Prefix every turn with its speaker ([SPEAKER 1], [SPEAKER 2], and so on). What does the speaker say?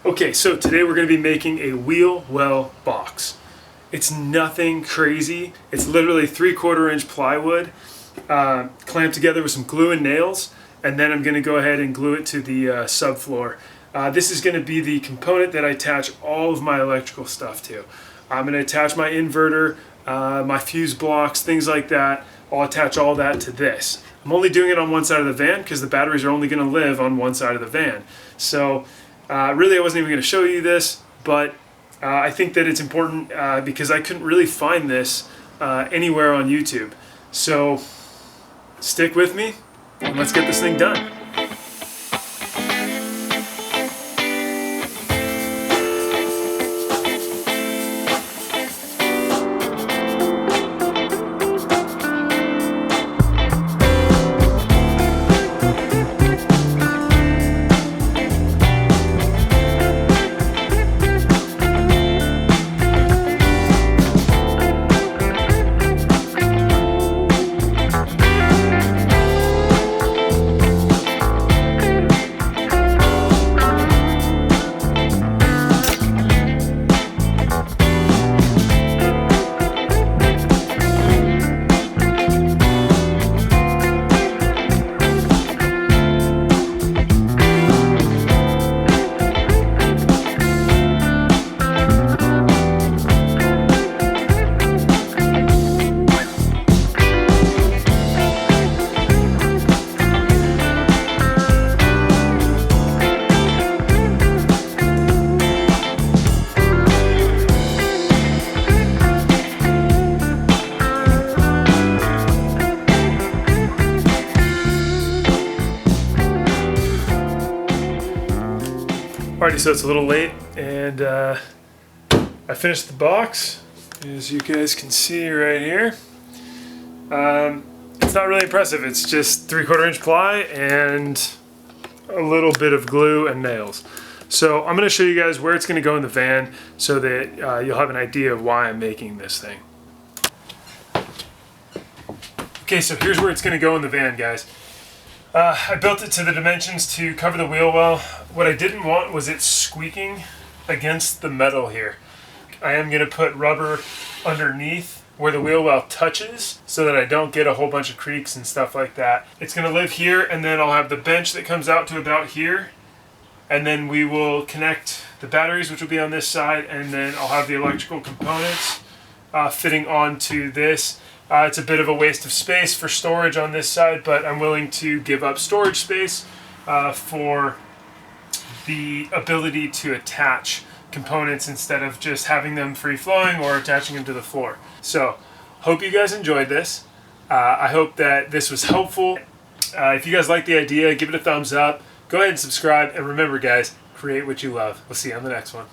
[SPEAKER 1] Okay, so today we're going to be making a wheel well box. It's nothing crazy. It's literally 3/4 inch plywood clamped together with some glue and nails, and then I'm going to go ahead and glue it to the subfloor. This is going to be the component that I attach all of my electrical stuff to. I'm going to attach my inverter, my fuse blocks, things like that. I'll attach all that to this. I'm only doing it on one side of the van because the batteries are only going to live on one side of the van. So really I wasn't even going to show you this, but I think that it's important because I couldn't really find this anywhere on YouTube. So stick with me and let's get this thing done. Alrighty, so it's a little late, and I finished the box, as you guys can see right here. It's not really impressive. It's just 3/4 inch ply and a little bit of glue and nails. So I'm going to show you guys where it's going to go in the van so that you'll have an idea of why I'm making this thing. Okay, so here's where it's going to go in the van, guys. I built it to the dimensions to cover the wheel well. What I didn't want was it squeaking against the metal here. I am going to put rubber underneath where the wheel well touches so that I don't get a whole bunch of creaks and stuff like that. It's going to live here, and then I'll have the bench that comes out to about here, and then we will connect the batteries, which will be on this side, and then I'll have the electrical components fitting onto this. It's a bit of a waste of space for storage on this side, but I'm willing to give up storage space for the ability to attach components instead of just having them free-flowing or attaching them to the floor. So, hope you guys enjoyed this. I hope that this was helpful. If you guys like the idea, give it a thumbs up. Go ahead and subscribe, and remember guys, create what you love. We'll see you on the next one.